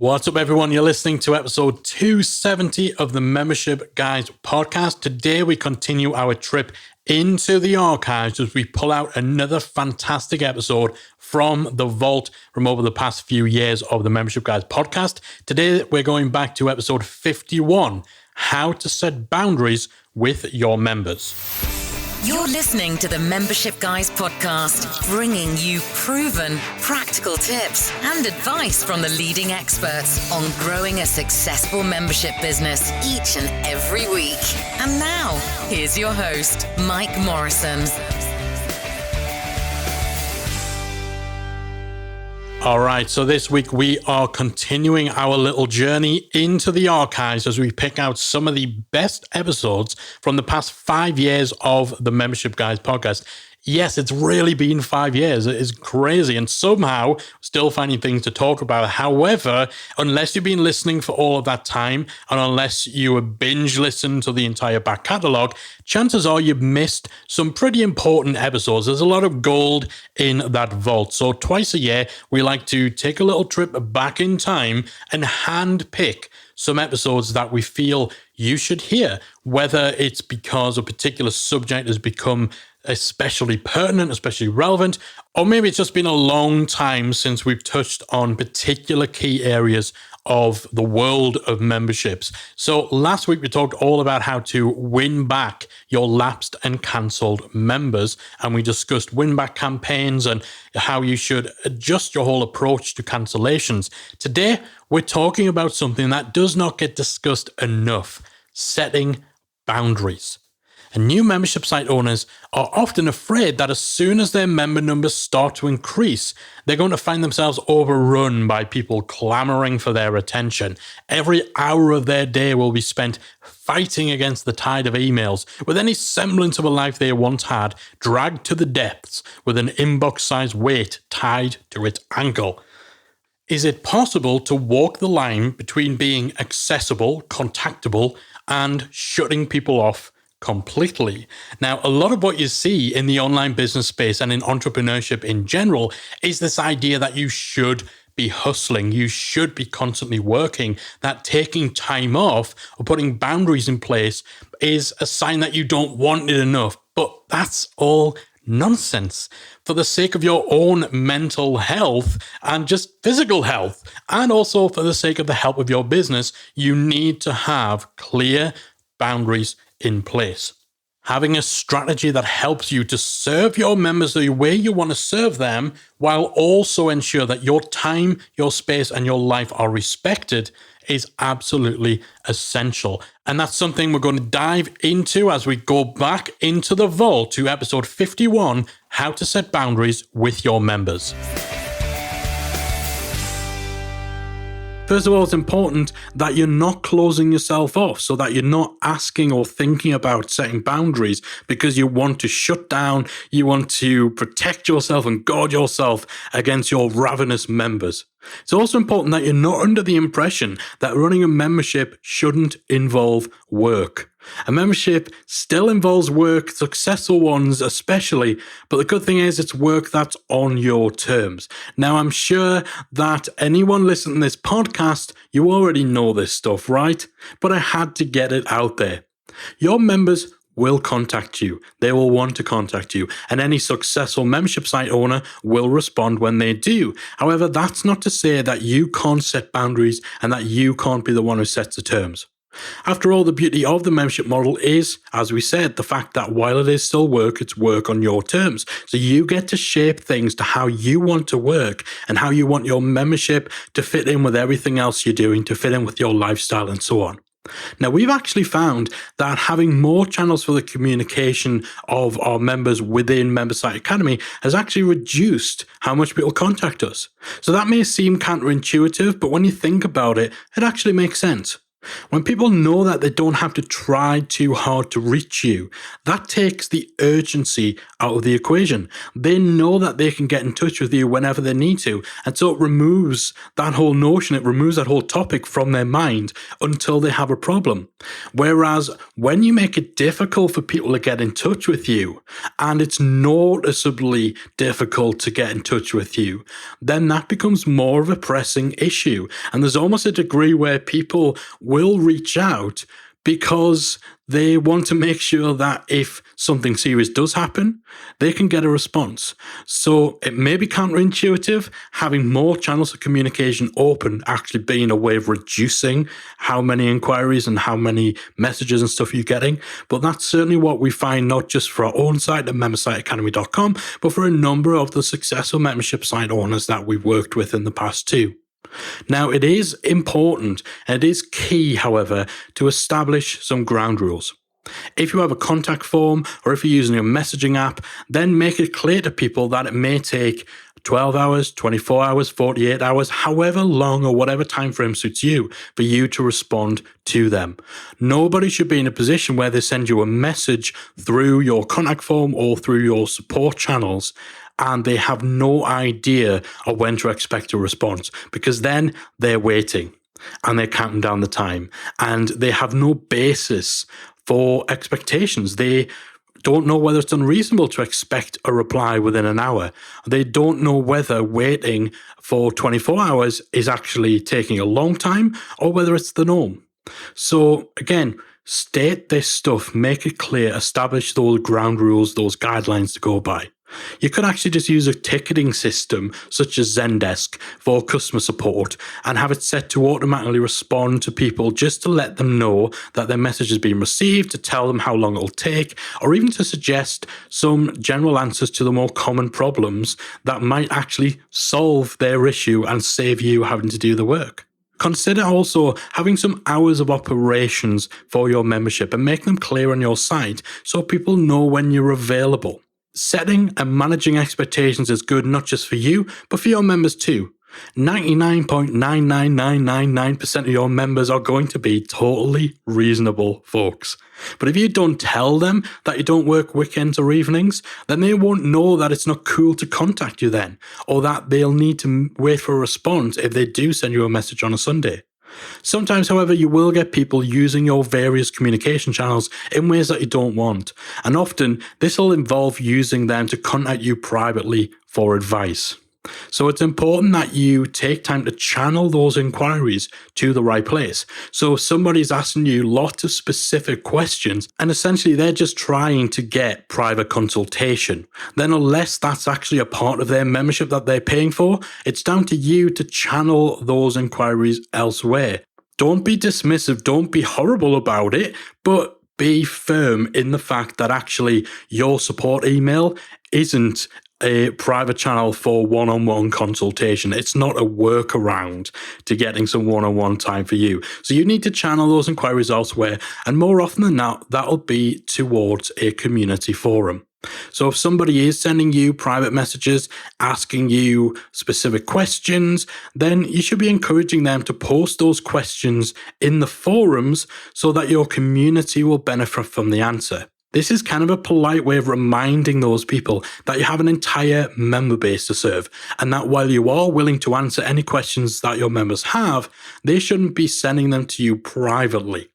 What's up, everyone? You're listening to episode 270 of the Membership Guys podcast. Today, we continue our trip into the archives as we pull out another fantastic episode from the vault from over the past few years of the Membership Guys podcast. Today, we're going back to episode 51, How to Set Boundaries with Your Members. You're listening to the Membership Guys podcast, bringing you proven, practical tips and advice from the leading experts on growing a successful membership business each and every week. And now, here's your host, Mike Morrison. All right, so this week we are continuing our little journey into the archives as we pick out some of the best episodes from the past 5 years of the Membership Guys podcast. Yes, it's really been 5 years. It is crazy. And somehow still finding things to talk about. However, unless you've been listening for all of that time, and unless you have binge listened to the entire back catalogue, chances are you've missed some pretty important episodes. There's a lot of gold in that vault. So twice a year, we like to take a little trip back in time and hand pick some episodes that we feel you should hear, whether it's because a particular subject has become especially pertinent, especially relevant, or maybe it's just been a long time since we've touched on particular key areas of the world of memberships. So last week we talked all about how to win back your lapsed and cancelled members, and we discussed win back campaigns and how you should adjust your whole approach to cancellations. Today we're talking about something that does not get discussed enough: setting boundaries. And new membership site owners are often afraid that as soon as their member numbers start to increase, they're going to find themselves overrun by people clamoring for their attention. Every hour of their day will be spent fighting against the tide of emails, with any semblance of a life they once had dragged to the depths with an inbox-sized weight tied to its ankle. Is it possible to walk the line between being accessible, contactable, and shutting people off completely? Now, a lot of what you see in the online business space and in entrepreneurship in general is this idea that you should be hustling, you should be constantly working, that taking time off or putting boundaries in place is a sign that you don't want it enough. But that's all nonsense. For the sake of your own mental health and just physical health, and also for the sake of the health of your business, you need to have clear boundaries in place. Having a strategy that helps you to serve your members the way you want to serve them, while also ensure that your time, your space, and your life are respected, is absolutely essential. And that's something we're going to dive into as we go back into the vault to episode 51, How to Set Boundaries with Your Members. First of all, it's important that you're not closing yourself off, so that you're not asking or thinking about setting boundaries because you want to shut down, you want to protect yourself and guard yourself against your ravenous members. It's also important that you're not under the impression that running a membership shouldn't involve work. A membership still involves work, successful ones especially, but the good thing is it's work that's on your terms. Now, I'm sure that anyone listening to this podcast, you already know this stuff, right? But I had to get it out there. Your members will contact you. They will want to contact you, and any successful membership site owner will respond when they do. However, that's not to say that you can't set boundaries and that you can't be the one who sets the terms. After all, the beauty of the membership model is, as we said, the fact that while it is still work, it's work on your terms. So you get to shape things to how you want to work and how you want your membership to fit in with everything else you're doing, to fit in with your lifestyle and so on. Now, we've actually found that having more channels for the communication of our members within MemberSite Academy has actually reduced how much people contact us. So that may seem counterintuitive, but when you think about it, it actually makes sense. When people know that they don't have to try too hard to reach you, that takes the urgency out of the equation. They know that they can get in touch with you whenever they need to. And so it removes that whole notion, it removes that whole topic from their mind until they have a problem. Whereas when you make it difficult for people to get in touch with you, and it's noticeably difficult to get in touch with you, then that becomes more of a pressing issue. And there's almost a degree where people will reach out because they want to make sure that if something serious does happen, they can get a response. So it may be counterintuitive, having more channels of communication open actually being a way of reducing how many inquiries and how many messages and stuff you're getting. But that's certainly what we find, not just for our own site at membersiteacademy.com, but for a number of the successful membership site owners that we've worked with in the past too. Now, it is important and it is key, however, to establish some ground rules. If you have a contact form or if you're using a messaging app, then make it clear to people that it may take 12 hours, 24 hours, 48 hours, however long or whatever time frame suits you for you to respond to them. Nobody should be in a position where they send you a message through your contact form or through your support channels and they have no idea of when to expect a response, because then they're waiting and they're counting down the time and they have no basis for expectations. They don't know whether it's unreasonable to expect a reply within an hour. They don't know whether waiting for 24 hours is actually taking a long time or whether it's the norm. So again, state this stuff, make it clear, establish those ground rules, those guidelines to go by. You could actually just use a ticketing system such as Zendesk for customer support and have it set to automatically respond to people just to let them know that their message has been received, to tell them how long it'll take, or even to suggest some general answers to the more common problems that might actually solve their issue and save you having to do the work. Consider also having some hours of operations for your membership and make them clear on your site so people know when you're available. Setting and managing expectations is good not just for you, but for your members too. 99.99999% of your members are going to be totally reasonable folks. But if you don't tell them that you don't work weekends or evenings, then they won't know that it's not cool to contact you then, or that they'll need to wait for a response if they do send you a message on a Sunday. Sometimes, however, you will get people using your various communication channels in ways that you don't want, and often this will involve using them to contact you privately for advice. So it's important that you take time to channel those inquiries to the right place. So if somebody's asking you lots of specific questions and essentially they're just trying to get private consultation, then unless that's actually a part of their membership that they're paying for, it's down to you to channel those inquiries elsewhere. Don't be dismissive, don't be horrible about it, but be firm in the fact that actually your support email isn't a private channel for one-on-one consultation. It's not a workaround to getting some one-on-one time for you. So you need to channel those inquiries elsewhere, and more often than not, that'll be towards a community forum. So if somebody is sending you private messages, asking you specific questions, then you should be encouraging them to post those questions in the forums so that your community will benefit from the answer. This is kind of a polite way of reminding those people that you have an entire member base to serve, and that while you are willing to answer any questions that your members have, they shouldn't be sending them to you privately.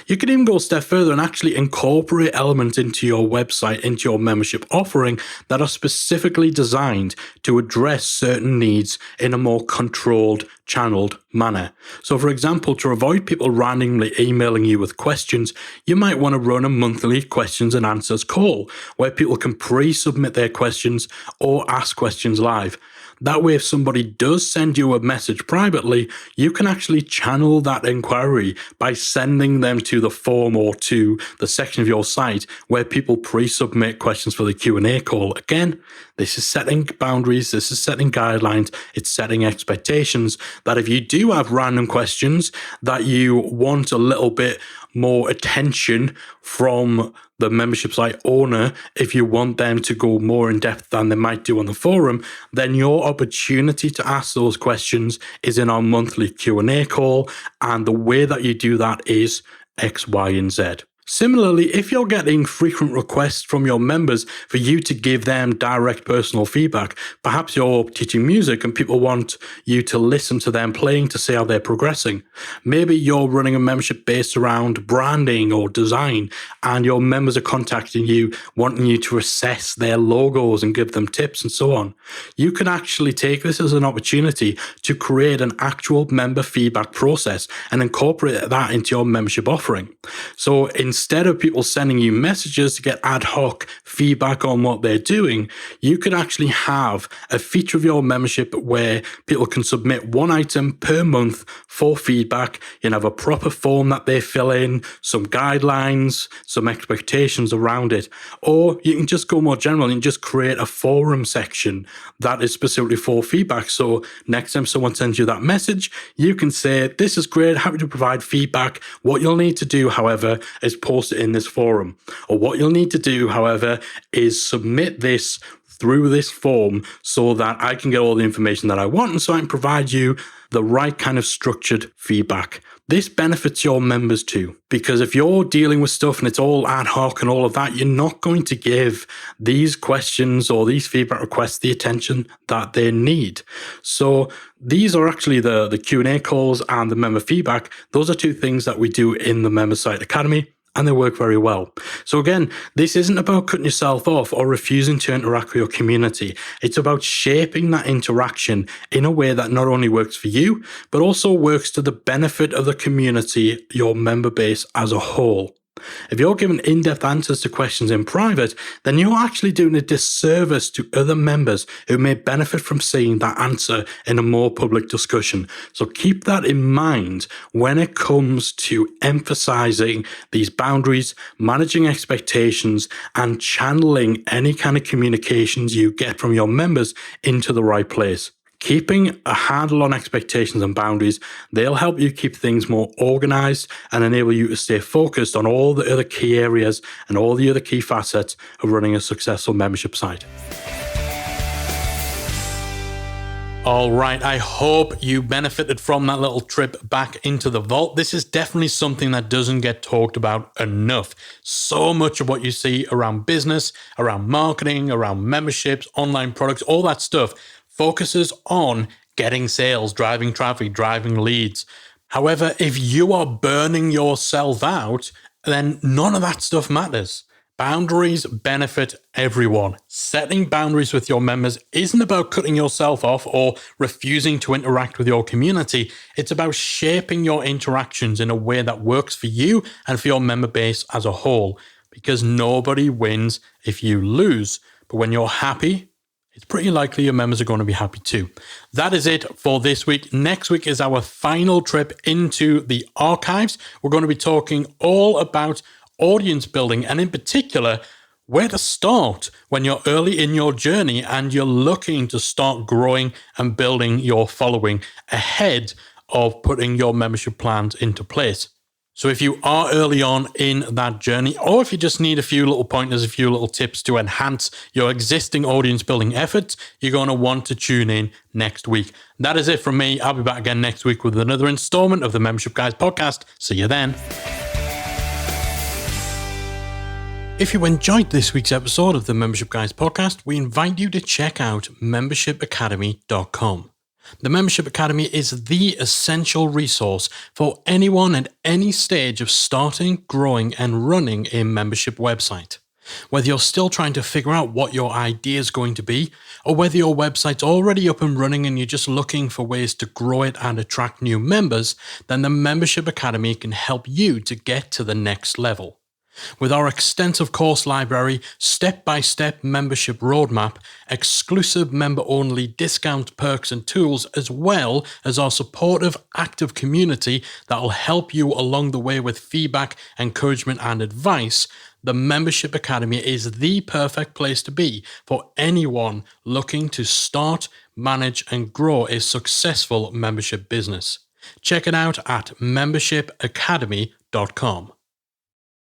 You can even go a step further and actually incorporate elements into your website, into your membership offering that are specifically designed to address certain needs in a more controlled, channeled manner. So for example, to avoid people randomly emailing you with questions, you might want to run a monthly questions and answers call where people can pre-submit their questions or ask questions live. That way, if somebody does send you a message privately, you can actually channel that inquiry by sending them to the form or to the section of your site where people pre-submit questions for the Q&A call. Again, this is setting boundaries, this is setting guidelines, it's setting expectations that if you do have random questions that you want a little bit more attention from the membership site owner, if you want them to go more in depth than they might do on the forum, then your opportunity to ask those questions is in our monthly Q&A call. And the way that you do that is X, Y, and Z. Similarly, if you're getting frequent requests from your members for you to give them direct personal feedback, perhaps you're teaching music and people want you to listen to them playing to see how they're progressing. Maybe you're running a membership based around branding or design, and your members are contacting you, wanting you to assess their logos and give them tips and so on. You can actually take this as an opportunity to create an actual member feedback process and incorporate that into your membership offering. So instead of people sending you messages to get ad hoc feedback on what they're doing, you could actually have a feature of your membership where people can submit one item per month for feedback. You can have a proper form that they fill in, some guidelines, some expectations around it. Or you can just go more general and just create a forum section that is specifically for feedback. So next time someone sends you that message, you can say, "This is great, happy to provide feedback. What you'll need to do, however, is post it in this forum." Or what you'll need to do, however, is submit this through this form so that I can get all the information that I want and so I can provide you the right kind of structured feedback. This benefits your members too, because if you're dealing with stuff and it's all ad hoc and all of that, you're not going to give these questions or these feedback requests the attention that they need. So these are actually the Q&A calls and the member feedback. Those are two things that we do in the Member Site Academy, and they work very well. So again, this isn't about cutting yourself off or refusing to interact with your community. It's about shaping that interaction in a way that not only works for you, but also works to the benefit of the community, your member base as a whole. If you're giving in-depth answers to questions in private, then you're actually doing a disservice to other members who may benefit from seeing that answer in a more public discussion. So keep that in mind when it comes to emphasizing these boundaries, managing expectations, and channeling any kind of communications you get from your members into the right place. Keeping a handle on expectations and boundaries, they'll help you keep things more organized and enable you to stay focused on all the other key areas and all the other key facets of running a successful membership site. All right, I hope you benefited from that little trip back into the vault. This is definitely something that doesn't get talked about enough. So much of what you see around business, around marketing, around memberships, online products, all that stuff focuses on getting sales, driving traffic, driving leads. However, if you are burning yourself out, then none of that stuff matters. Boundaries benefit everyone. Setting boundaries with your members isn't about cutting yourself off or refusing to interact with your community. It's about shaping your interactions in a way that works for you and for your member base as a whole, because nobody wins if you lose. But when you're happy, it's pretty likely your members are going to be happy too. That is it for this week. Next week is our final trip into the archives. We're going to be talking all about audience building, and in particular, where to start when you're early in your journey and you're looking to start growing and building your following ahead of putting your membership plans into place. So if you are early on in that journey, or if you just need a few little pointers, a few little tips to enhance your existing audience building efforts, you're going to want to tune in next week. That is it from me. I'll be back again next week with another installment of the Membership Guys podcast. See you then. If you enjoyed this week's episode of the Membership Guys podcast, we invite you to check out membershipacademy.com. The Membership Academy is the essential resource for anyone at any stage of starting, growing, and running a membership website. Whether you're still trying to figure out what your idea is going to be, or whether your website's already up and running and you're just looking for ways to grow it and attract new members, then the Membership Academy can help you to get to the next level. With our extensive course library, step-by-step membership roadmap, exclusive member-only discount perks and tools, as well as our supportive, active community that will help you along the way with feedback, encouragement, and advice, the Membership Academy is the perfect place to be for anyone looking to start, manage, and grow a successful membership business. Check it out at membershipacademy.com.